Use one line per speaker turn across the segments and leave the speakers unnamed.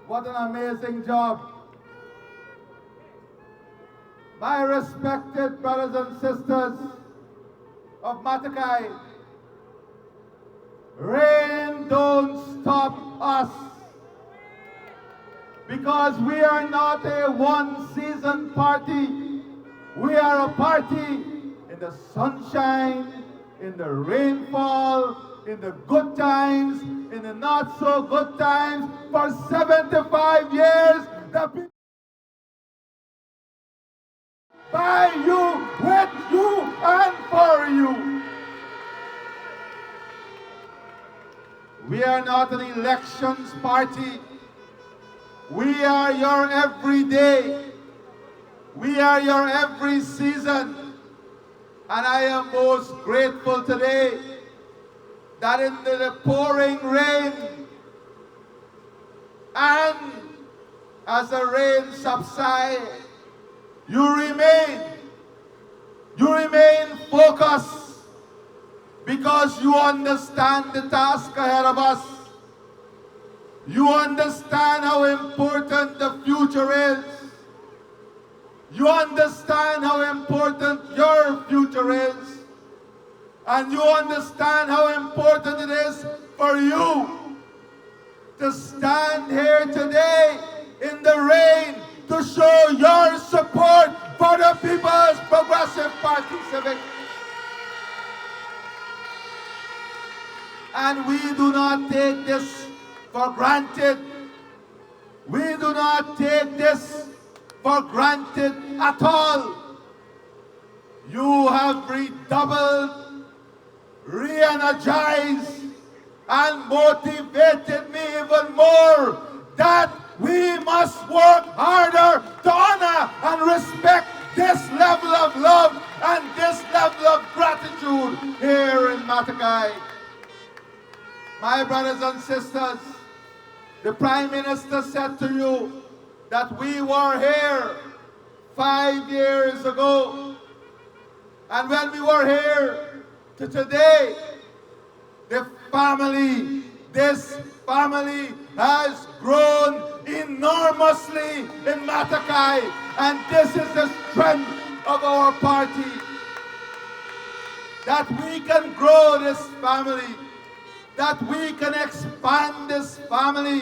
What an amazing job. My respected brothers and sisters of Matakai, rain don't stop us, because we are not a one-season party. We are a party in the sunshine, in the rainfall, in the good times, in the not so good times. For 75 years, the people by you, with you, and for you. We are not an elections party. We are your everyday. We are your every season. And I am most grateful today that in the pouring rain and as the rain subsides, you remain focused, because you understand the task ahead of us. You understand how important the future is. You understand how important your future is. And you understand how important it is for you to stand here today in the rain to show your support for the People's Progressive Party Civic. And we do not take this for granted. We do not take this for granted at all. You have redoubled, re-energized, and motivated me even more that we must work harder to honor and respect this level of love and this level of gratitude here in Matakai. My brothers and sisters, the Prime Minister said to you that we were here 5 years ago. And when we were here to today, this family has grown enormously in Matakai. And this is the strength of our party. That we can grow this family, that we can expand this family,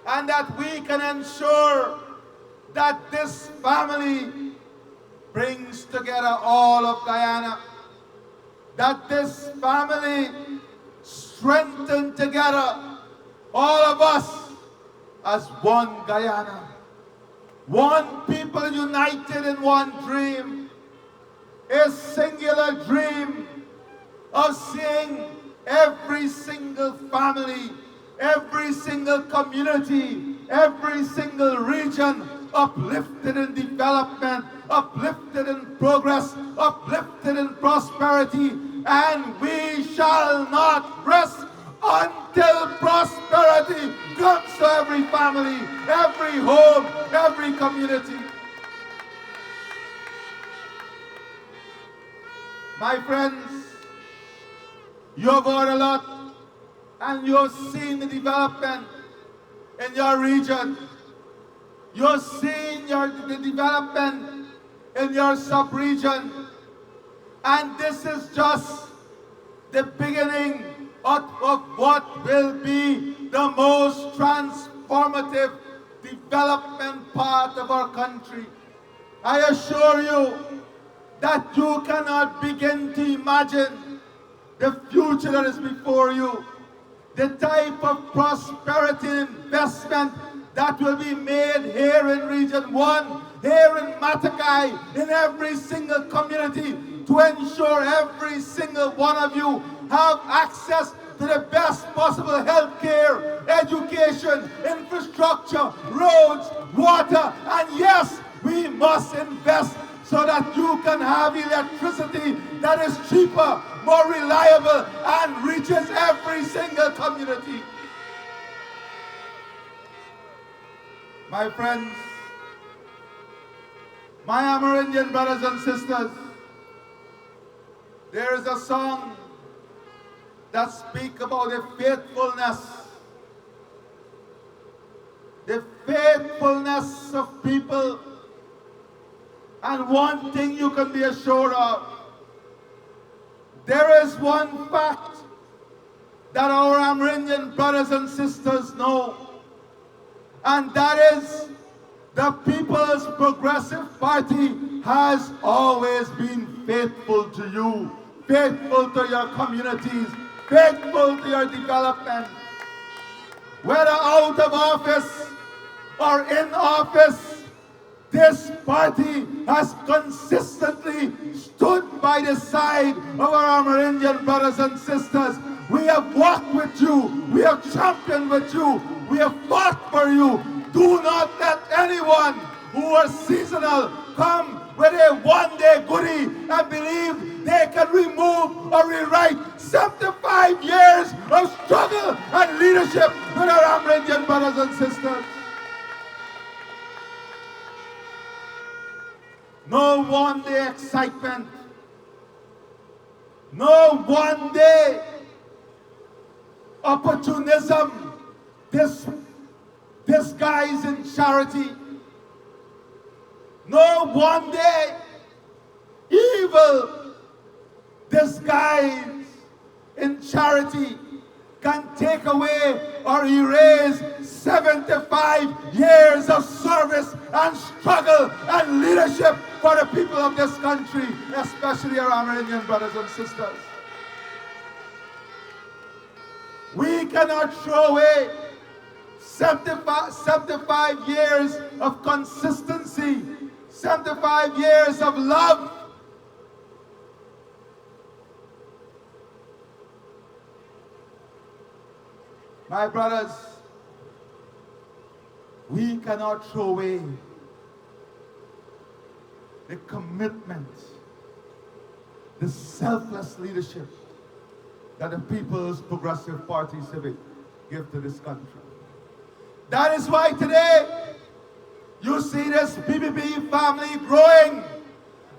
and that we can ensure that this family brings together all of Guyana, that this family strengthens together all of us as one Guyana, one people united in one dream, a singular dream of seeing every single family, every single community, every single region uplifted in development, uplifted in progress, uplifted in prosperity. And we shall not rest until prosperity comes to every family, every home, every community. My friends, you have heard a lot, and you have seen the development in your region. You have seen the development in your sub-region. And this is just the beginning of what will be the most transformative development part of our country. I assure you that you cannot begin to imagine the future that is before you, the type of prosperity investment that will be made here in Region 1, here in Matakai, in every single community, to ensure every single one of you have access to the best possible health care, education, infrastructure, roads, water, and yes, we must invest so that you can have electricity that is cheaper, more reliable, and reaches every single community. My friends, my Amerindian brothers and sisters, there is a song that speaks about the faithfulness the faithfulness of people. And one thing you can be assured of, there is one fact that our Amerindian brothers and sisters know, and that is the People's Progressive Party has always been faithful to you, faithful to your communities, faithful to your development. Whether out of office or in office, this party has consistently stood by the side of our Amerindian brothers and sisters. We have walked with you, we have championed with you, we have fought for you. Do not let anyone who are seasonal come with a one-day goodie and believe they can remove or rewrite 75 years of struggle and leadership with our Amerindian brothers and sisters. No one-day excitement, no one-day opportunism, disguised in charity. No one-day evil disguised in charity can take away or erase 75 years of service and struggle and leadership for the people of this country, especially our Amerindian brothers and sisters. We cannot throw away 75 years of consistency, 75 years of love. My brothers, we cannot throw away the commitment, the selfless leadership that the People's Progressive Party Civic give to this country. That is why today you see this PPP family growing.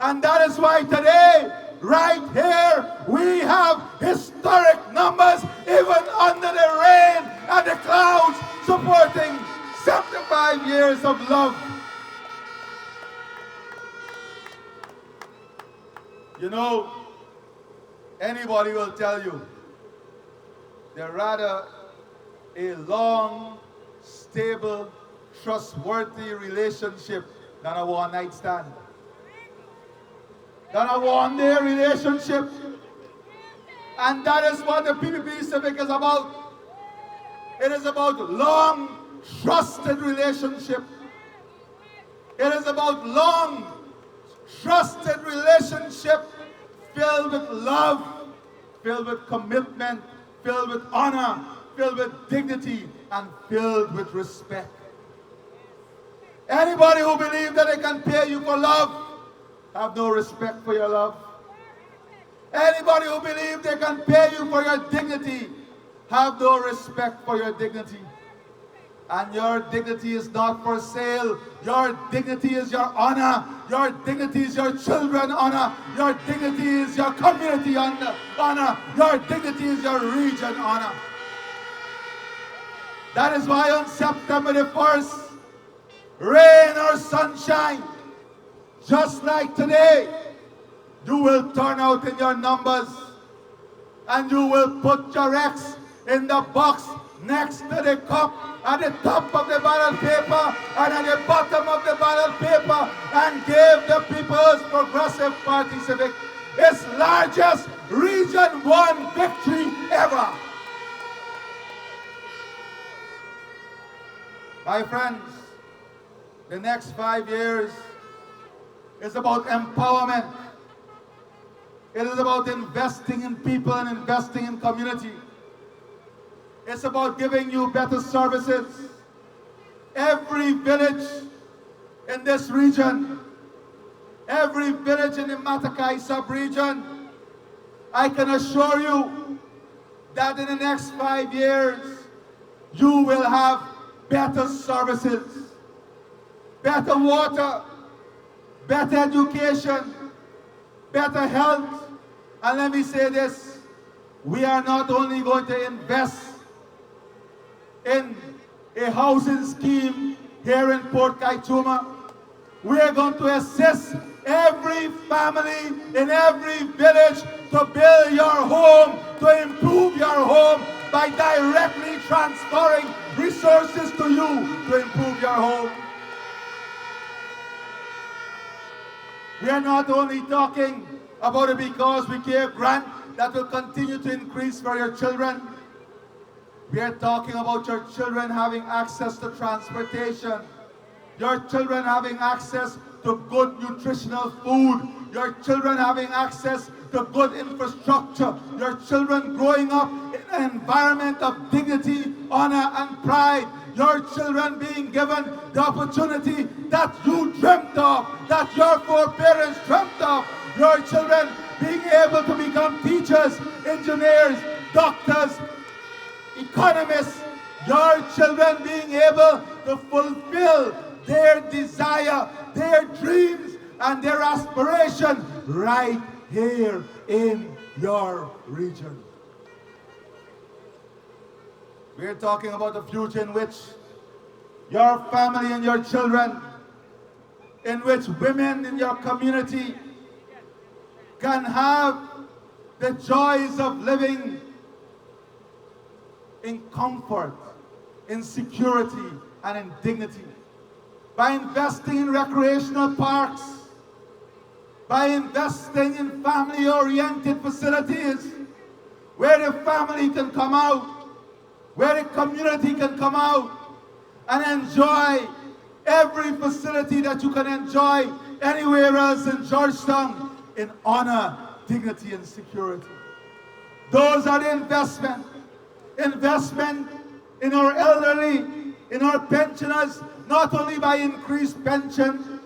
And that is why today, right here, we have historic numbers, even under the rain and the clouds, supporting 75 years of love. You know, anybody will tell you they're rather a long, stable, trustworthy relationship than a one-night stand. Than a one-day relationship. And that is what the PPP Civic is about. It is about long, trusted relationship. It is about long, trusted relationship filled with love, filled with commitment, filled with honor, filled with dignity, and filled with respect. Anybody who believes that they can pay you for love, have no respect for your love. Anybody who believes they can pay you for your dignity, have no respect for your dignity. And your dignity is not for sale. Your dignity is your honor. Your dignity is your children's honor. Your dignity is your community honor. Your dignity is your region honor. That is why on September the 1st, rain or sunshine, just like today, you will turn out in your numbers and you will put your X in the box next to the cup, at the top of the ballot paper and at the bottom of the ballot paper, and give the People's Progressive Party Civic its largest Region 1 victory ever. My friends, the next 5 years is about empowerment. It is about investing in people and investing in community. It's about giving you better services. Every village in this region, every village in the Matakai sub-region, I can assure you that in the next 5 years, you will have better services, better water, better education, better health. And let me say this, we are not only going to invest in a housing scheme here in Port Kaituma. We are going to assist every family in every village to build your home, to improve your home by directly transferring resources to you to improve your home. We are not only talking about a Because We Care grant that will continue to increase for your children. We are talking about your children having access to transportation, your children having access to good nutritional food, your children having access to good infrastructure, your children growing up in an environment of dignity, honor, and pride, your children being given the opportunity that you dreamt of, that your foreparents dreamt of, your children being able to become teachers, engineers, doctors, economists, your children being able to fulfill their desire, their dreams, and their aspiration right here in your region. We're talking about a future in which your family and your children, in which women in your community can have the joys of living in comfort, in security, and in dignity. By investing in recreational parks, by investing in family-oriented facilities where the family can come out, where the community can come out and enjoy every facility that you can enjoy anywhere else in Georgetown in honor, dignity, and security. Those are the investment in our elderly, in our pensioners, not only by increased pension,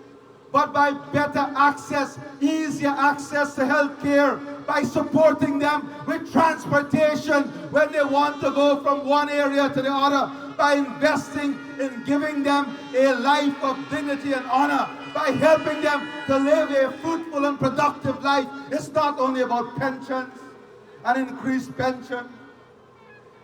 but by better access, easier access to health care, by supporting them with transportation when they want to go from one area to the other, by investing in giving them a life of dignity and honor, by helping them to live a fruitful and productive life. It's not only about pensions and increased pension.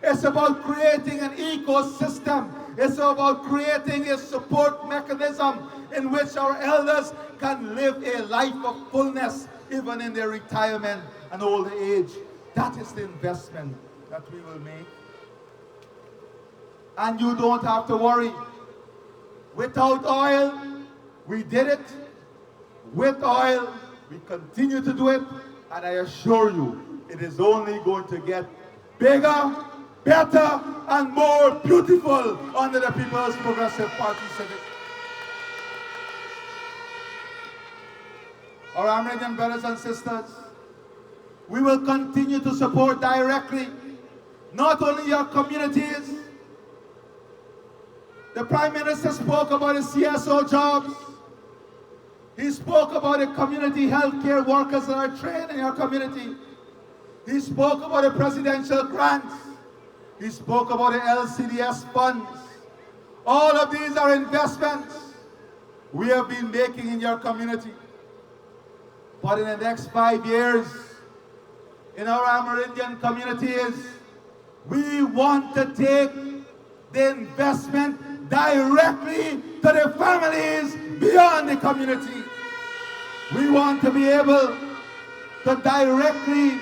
It's about creating an ecosystem. It's about creating a support mechanism in which our elders can live a life of fullness even in their retirement and old age. That is the investment that we will make. And you don't have to worry. Without oil, we did it. With oil, we continue to do it. And I assure you, it is only going to get bigger, better, and more beautiful under the People's Progressive Party Civic. Our American brothers and sisters, we will continue to support directly not only your communities. The Prime Minister spoke about the CSO jobs. He spoke about the community health care workers that are trained in your community. He spoke about the presidential grants. He spoke about the LCDS funds. All of these are investments we have been making in your community. But in the next 5 years, in our Amerindian communities, we want to take the investment directly to the families beyond the community. We want to be able to directly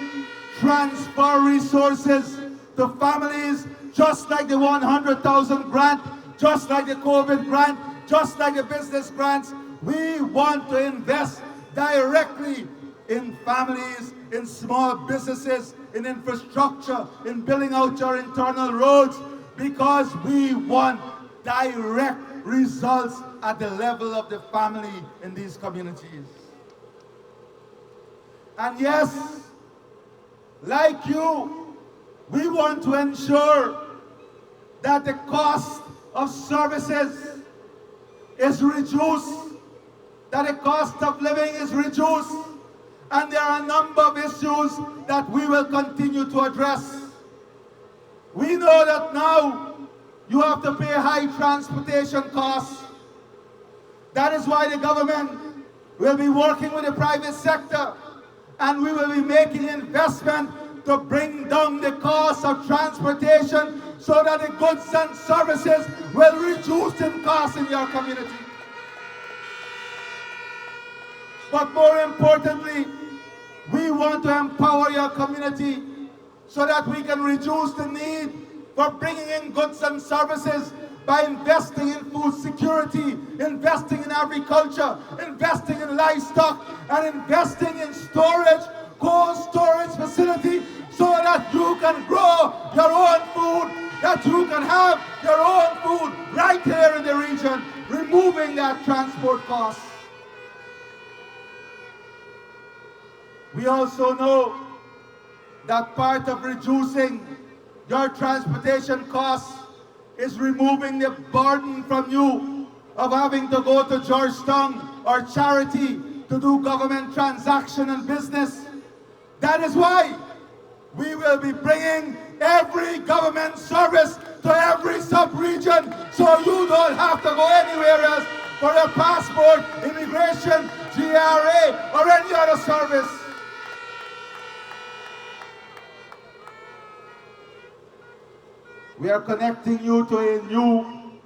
transfer resources to families, just like the 100,000 grant, just like the COVID grant, just like the business grants. We want to invest directly in families, in small businesses, in infrastructure, in building out your internal roads, because we want direct results at the level of the family in these communities. And yes, like you, we want to ensure that the cost of services is reduced, that the cost of living is reduced, and there are a number of issues that we will continue to address. We know that now you have to pay high transportation costs. That is why the government will be working with the private sector, and we will be making investment to bring down the cost of transportation so that the goods and services will reduce in cost in your community. But more importantly, we want to empower your community so that we can reduce the need for bringing in goods and services by investing in food security, investing in agriculture, investing in livestock, and investing in storage, cold storage facility, so that you can grow your own food, that you can have your own food right here in the region, removing that transport cost. We also know that part of reducing your transportation costs is removing the burden from you of having to go to Georgetown or Charity to do government transaction and business. That is why we will be bringing every government service to every sub-region, so you don't have to go anywhere else for your passport, immigration, GRA, or any other service. We are connecting you to a new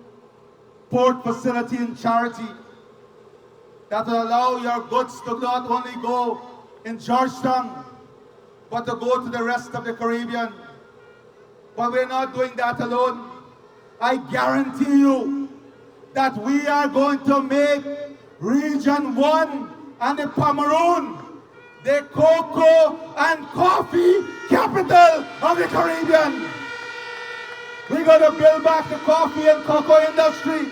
port facility in Charity that will allow your goods to not only go in Georgetown, but to go to the rest of the Caribbean. But we're not doing that alone. I guarantee you that we are going to make Region 1 and the Pomeroon the cocoa and coffee capital of the Caribbean. We're going to build back the coffee and cocoa industry,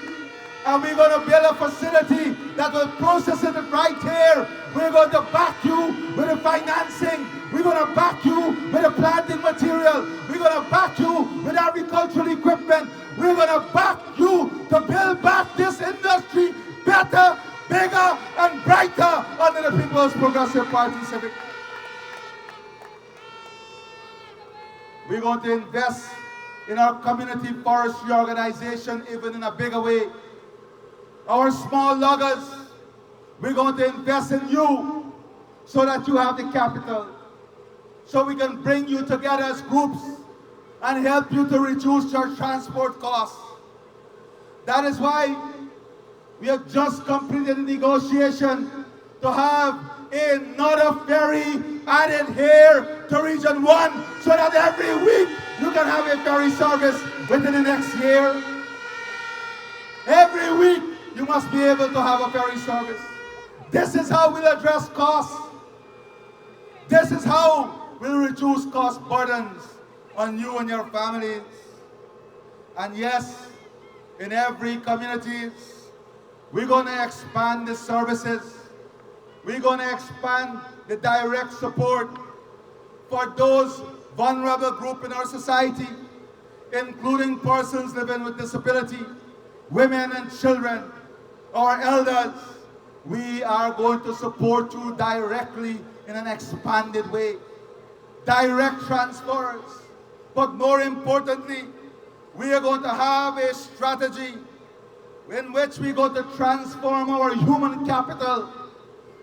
and we're going to build a facility that will process it right here. We're going to back you with the financing. We're going to back you with the planting material. We're going to back you with agricultural equipment. We're going to back you to build back this industry better, bigger, and brighter under the People's Progressive Party Civic. We're going to invest in our community forestry organization even in a bigger way. Our small loggers, we're going to invest in you so that you have the capital, so we can bring you together as groups and help you to reduce your transport costs. That is why we have just completed a negotiation to have another ferry added here to Region 1, so that every week you can have a ferry service within the next year. Every week you must be able to have a ferry service. This is how we'll address costs. This is how we'll reduce cost burdens on you and your families. And yes, in every community, we're going to expand the services. We're going to expand the direct support for those vulnerable groups in our society, including persons living with disability, women and children, our elders. We are going to support you directly in an expanded way. Direct transfers. But more importantly, we are going to have a strategy in which we're going to transform our human capital.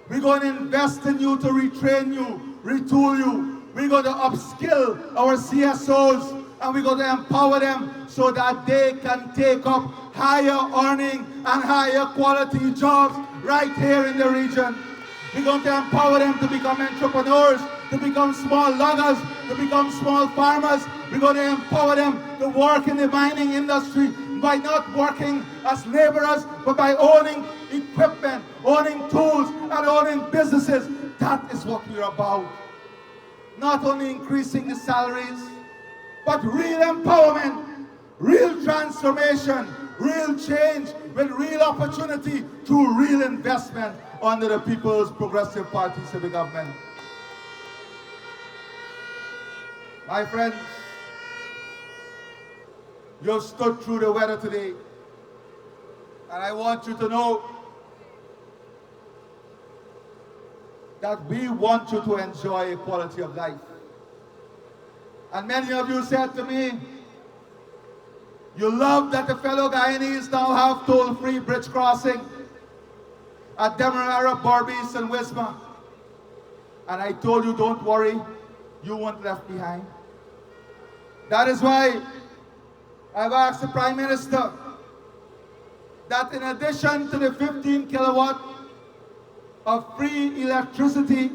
We're going to invest in you to retrain you, retool you. We're going to upskill our CSOs, and we're going to empower them so that they can take up higher earning and higher quality jobs right here in the region. We're going to empower them to become entrepreneurs, to become small loggers, to become small farmers. We're going to empower them to work in the mining industry by not working as laborers, but by owning equipment, owning tools, and owning businesses. That is what we're about. Not only increasing the salaries, but real empowerment, real transformation, real change with real opportunity through real investment under the People's Progressive Party Civic Government. My friends, you have stood through the weather today, and I want you to know that we want you to enjoy a quality of life. And many of you said to me, you love that the fellow Guyanese now have toll-free bridge crossing at Demerara, Berbice, and Wisma. And I told you, don't worry, you weren't left behind. That is why I've asked the Prime Minister that in addition to the 15 kilowatt of free electricity,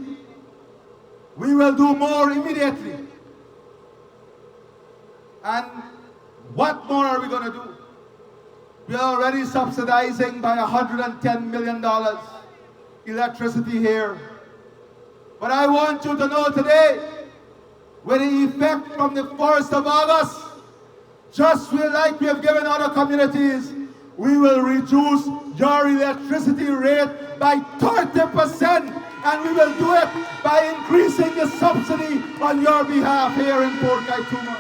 we will do more immediately. And what more are we going to do? We are already subsidizing by $110 million electricity here. But I want you to know today, with the effect from the 1st of August, just like we have given other communities, we will reduce your electricity rate by 30%, and we will do it by increasing the subsidy on your behalf here in Port Kaituma.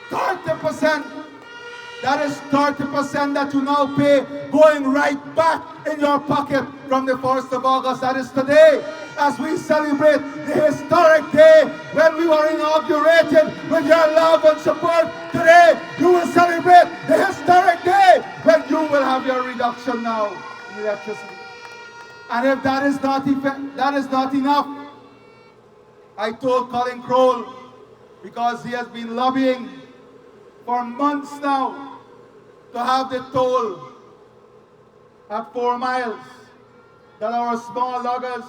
30%. That is 30% that you now pay going right back in your pocket from the 1st of August. That is today, as we celebrate the historic day when we were inaugurated with your love and support. Today, you will celebrate the historic day when you will have your reduction now in electricity. And if that is not enough, I told Colin Crowell, because he has been lobbying for months now to have the toll at 4 miles, that our small loggers,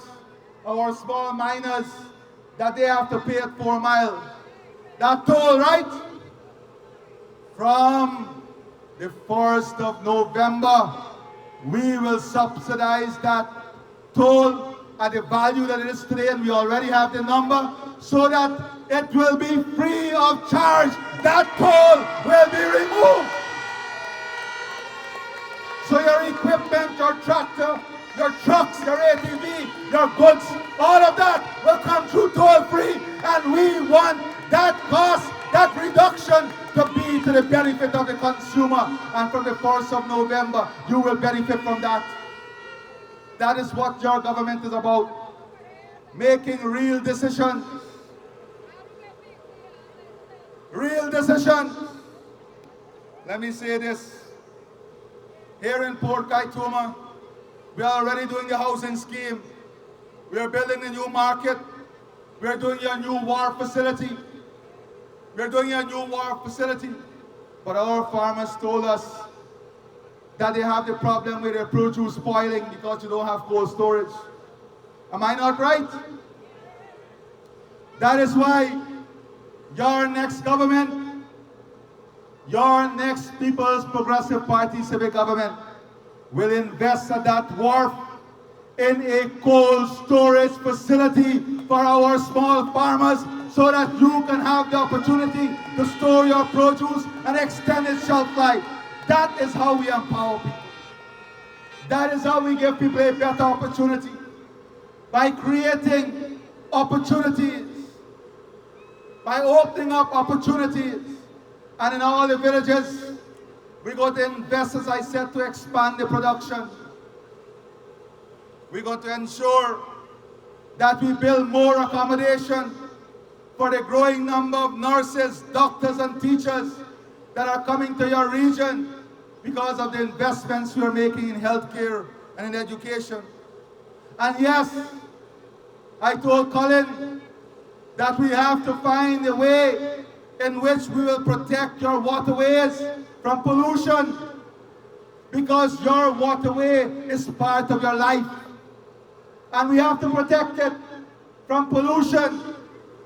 our small miners, that they have to pay at 4 miles. That toll, right? From the 1st of November, we will subsidize that toll at the value that it is today, and we already have the number, so that it will be free of charge. That toll will be removed. So your equipment, your tractor, your trucks, your ATV, your goods, all of that will come through toll free, and we want that cost, that reduction to be to the benefit of the consumer. And from the 1st of November, you will benefit from that. That is what your government is about. Making real decisions. Real decisions. Let me say this. Here in Port Kaituma, we are already doing the housing scheme. We are building a new market. We are doing a new wharf facility. We are doing a new wharf facility. But our farmers told us that they have the problem with their produce spoiling because you don't have cold storage. Am I not right? That is why your next government, your next People's Progressive Party civic government will invest at that wharf in a cold storage facility for our small farmers, so that you can have the opportunity to store your produce and extend its shelf life. That is how we empower people. That is how we give people a better opportunity. By creating opportunities, by opening up opportunities. And in all the villages, we're going to invest, as I said, to expand the production. We're going to ensure that we build more accommodation for the growing number of nurses, doctors, and teachers that are coming to your region because of the investments we are making in healthcare and in education. And yes, I told Colin that we have to find a way in which we will protect your waterways from pollution, because your waterway is part of your life. And we have to protect it from pollution.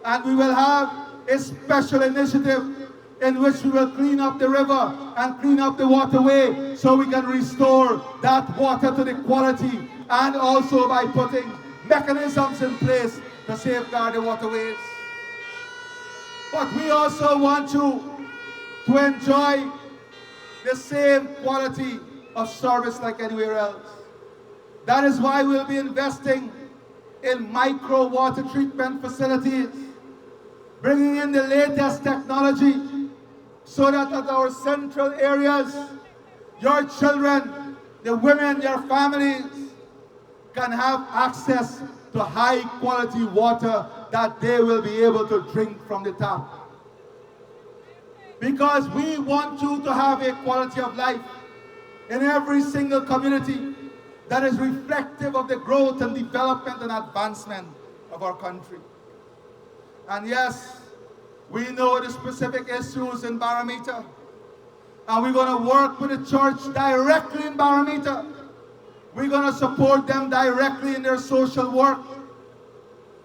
And we will have a special initiative in which we will clean up the river and clean up the waterway, so we can restore that water to the quality, and also by putting mechanisms in place to safeguard the waterways. But we also want you to enjoy the same quality of service like anywhere else. That is why we'll be investing in micro water treatment facilities, bringing in the latest technology, so that at our central areas, your children, the women, your families can have access to high quality water that they will be able to drink from the tap. Because we want you to have a quality of life in every single community that is reflective of the growth and development and advancement of our country. And yes, We know the specific issues in Barometer. And we're going to work with the church directly in Barometer. We're going to support them directly in their social work.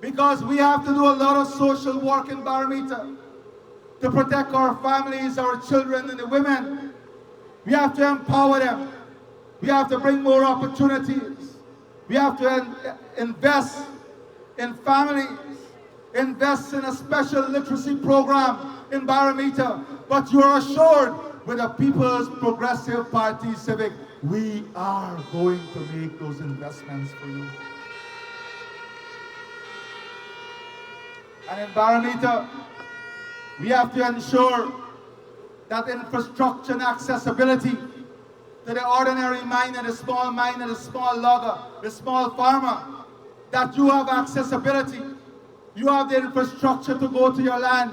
Because we have to do a lot of social work in Barometer to protect our families, our children, and the women. We have to empower them. We have to bring more opportunities. We have to invest in families, invest in a special literacy program in Barometer. But you're assured, with the People's Progressive Party Civic, we are going to make those investments for you. And in Barometer, we have to ensure that infrastructure and accessibility to the ordinary miner, the small logger, the small farmer, that you have accessibility. You have the infrastructure to go to your land.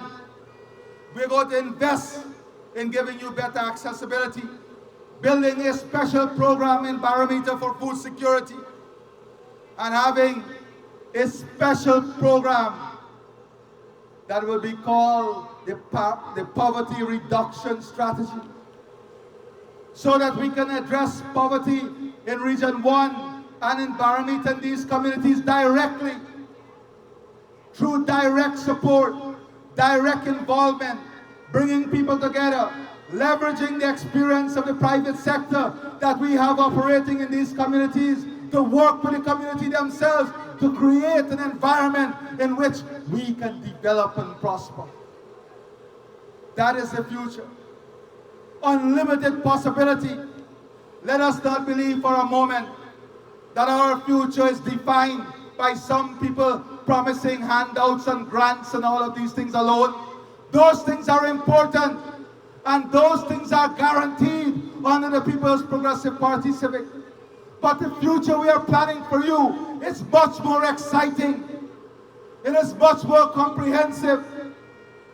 We're going to invest in giving you better accessibility, building a special program in Barometer for food security, and having a special program that will be called the Poverty Reduction Strategy, so that we can address poverty in Region 1 and in Barometer and these communities directly, through direct support, direct involvement, bringing people together, leveraging the experience of the private sector that we have operating in these communities to work with the community themselves to create an environment in which we can develop and prosper. That is the future. Unlimited possibility. Let us not believe for a moment that our future is defined by some people promising handouts and grants and all of these things alone. Those things are important, and those things are guaranteed under the People's Progressive Party Civic. But the future we are planning for you is much more exciting. It is much more comprehensive.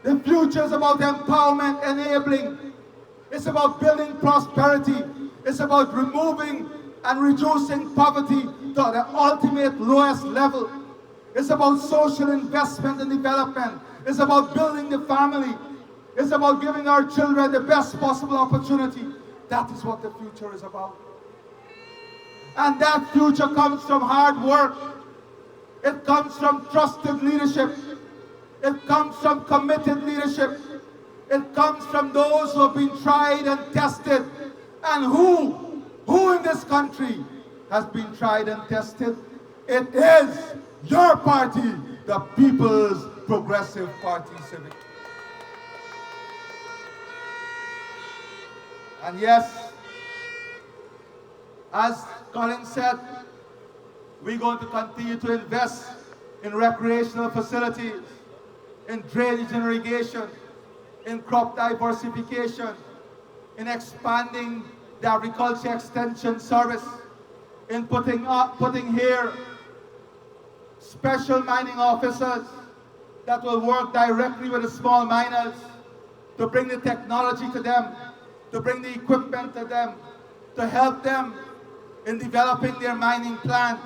The future is about empowerment, enabling. It's about building prosperity. It's about removing and reducing poverty to the ultimate lowest level. It's about social investment and development. It's about building the family. It's about giving our children the best possible opportunity. That is what the future is about. And that future comes from hard work. It comes from trusted leadership. It comes from committed leadership. It comes from those who have been tried and tested. And who in this country has been tried and tested? It is your party, the People's Progressive Party Civic. And yes, as Colin said, we're going to continue to invest in recreational facilities, in drainage and irrigation, in crop diversification, in expanding the agriculture extension service, in putting here special mining officers that will work directly with the small miners to bring the technology to them, to bring the equipment to them, to help them in developing their mining plan,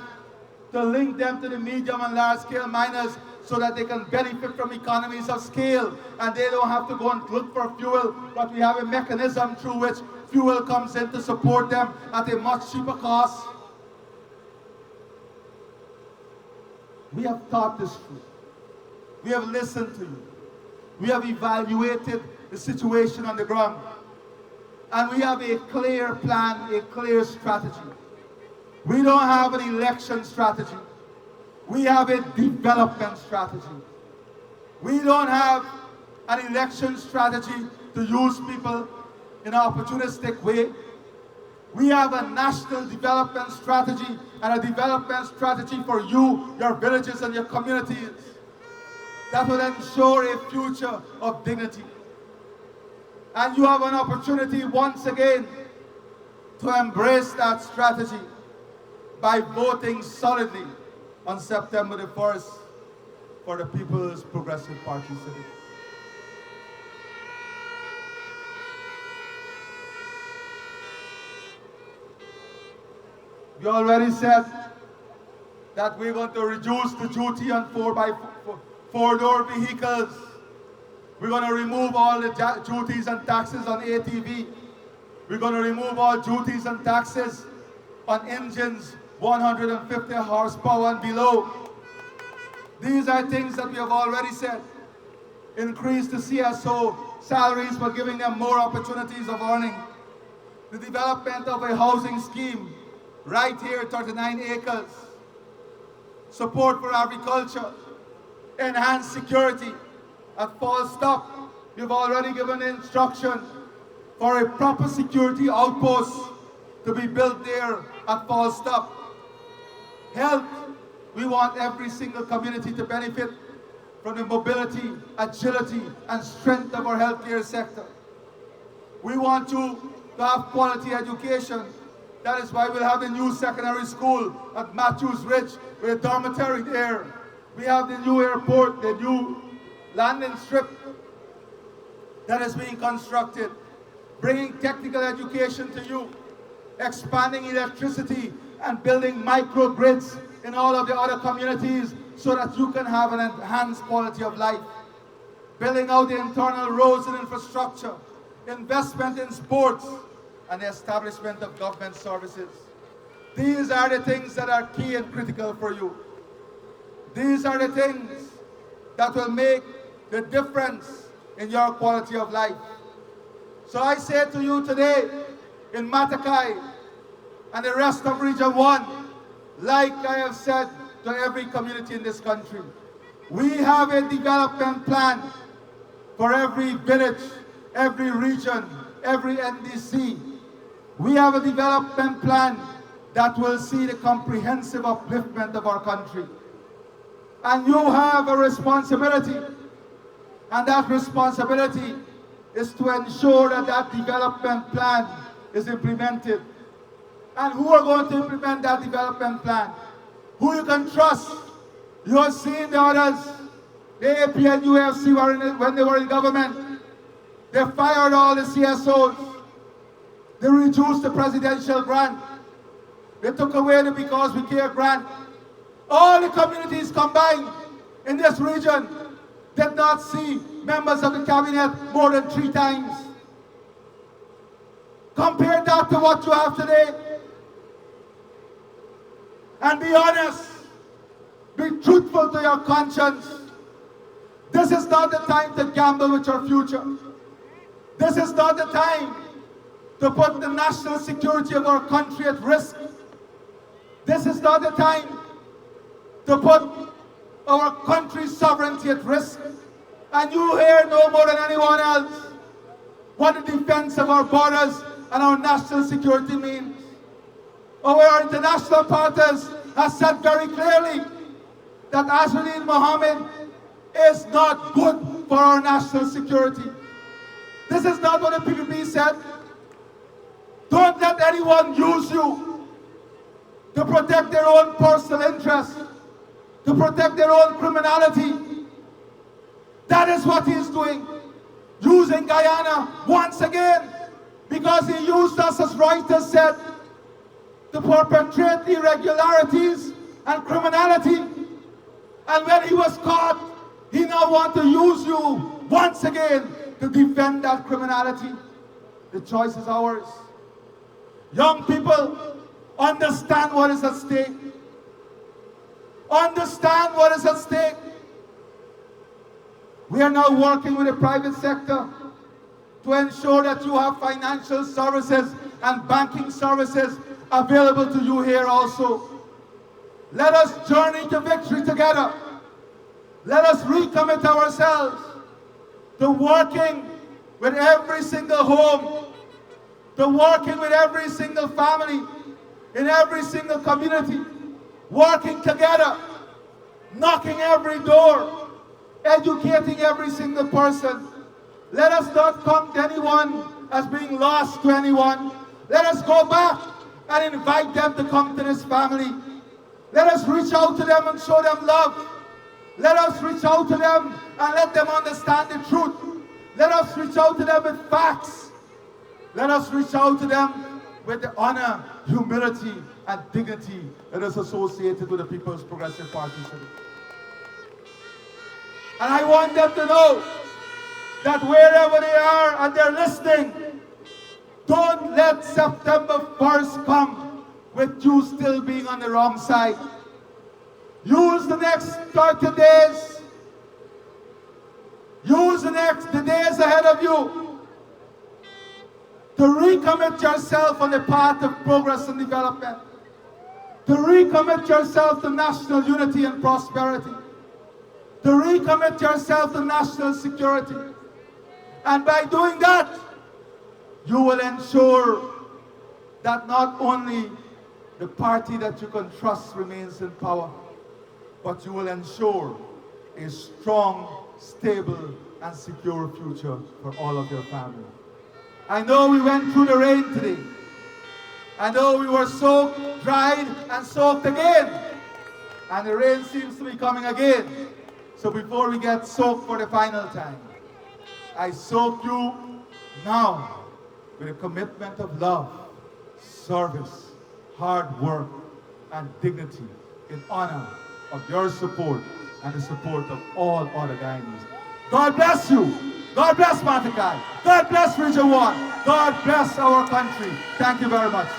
to link them to the medium and large scale miners so that they can benefit from economies of scale and they don't have to go and look for fuel, but we have a mechanism through which fuel comes in to support them at a much cheaper cost. We have thought this through. We have listened to you. We have evaluated the situation on the ground. And we have a clear plan, a clear strategy. We don't have an election strategy. We have a development strategy. We don't have an election strategy to use people in an opportunistic way. We have a national development strategy and a development strategy for you, your villages and your communities that will ensure a future of dignity. And you have an opportunity once again to embrace that strategy by voting solidly on September the 1st for the People's Progressive Party Civic. We already said that we're going to reduce the duty on four-door vehicles We're going to remove all the duties and taxes on ATV. We're going to remove all duties and taxes on engines 150 horsepower and below. These are things that we have already said. Increase the CSO salaries for giving them more opportunities of earning. The development of a housing scheme right here, 39 acres. Support for agriculture. Enhanced security. At Falls Stop, we've already given instruction for a proper security outpost to be built there at Falls Stop. Health, we want every single community to benefit from the mobility, agility, and strength of our healthcare sector. We want to have quality education. That is why we'll have a new secondary school at Matthews Ridge with a dormitory there. We have the new airport, the new landing strip that is being constructed, bringing technical education to you, expanding electricity and building microgrids in all of the other communities so that you can have an enhanced quality of life. Building out the internal roads and infrastructure, investment in sports, and the establishment of government services. These are the things that are key and critical for you. These are the things that will make the difference in your quality of life. So I say to you today, in Matakai and the rest of Region 1, like I have said to every community in this country, we have a development plan for every village, every region, every NDC. We have a development plan that will see the comprehensive upliftment of our country. And you have a responsibility, and that responsibility is to ensure that that development plan is implemented. And who are going to implement that development plan? Who you can trust? You have seen the others. The AP and UFC when they were in government. They fired all the CSOs. They reduced the presidential grant. They took away the Because We Care grant. All the communities combined in this region did not see members of the cabinet more than 3 times. Compare that to what you have today. And be honest. Be truthful to your conscience. This is not the time to gamble with your future. This is not the time to put the national security of our country at risk. This is not the time to put our country's sovereignty at risk. And you here know more than anyone else what the defense of our borders and our national security means. Our international partners have said very clearly that Azzuddin Mohammed is not good for our national security. This is not what the PPP said. Don't let anyone use you to protect their own personal interests, to protect their own criminality. That is what he is doing. Using Guyana once again, because he used us, as Reuters said, to perpetrate irregularities and criminality. And when he was caught, he now wants to use you once again to defend that criminality. The choice is ours. Young people, understand what is at stake. Understand what is at stake. We are now working with the private sector to ensure that you have financial services and banking services available to you here also. Let us journey to victory together. Let us recommit ourselves to working with every single home, to working with every single family, in every single community, working together, knocking every door, educating every single person. Let us not come to anyone as being lost to anyone. Let us go back and invite them to come to this family. Let us reach out to them and show them love. Let us reach out to them and let them understand the truth. Let us reach out to them with facts. Let us reach out to them with the honor, humility, and dignity that is associated with the People's Progressive Party. And I want them to know that wherever they are and they're listening, don't let September 1st come with you still being on the wrong side. Use the next 30 days. Use the days ahead of you to recommit yourself on the path of progress and development. To recommit yourself to national unity and prosperity. To recommit yourself to national security. And by doing that, you will ensure that not only the party that you can trust remains in power, but you will ensure a strong, stable, and secure future for all of your family. I know we went through the rain today. I know we were soaked, dried, and soaked again. And the rain seems to be coming again. So before we get soaked for the final time, I soak you now with a commitment of love, service, hard work, and dignity in honor of your support and the support of all other Guyanese. God bless you. God bless Matakai. God bless Region One. God bless our country. Thank you very much.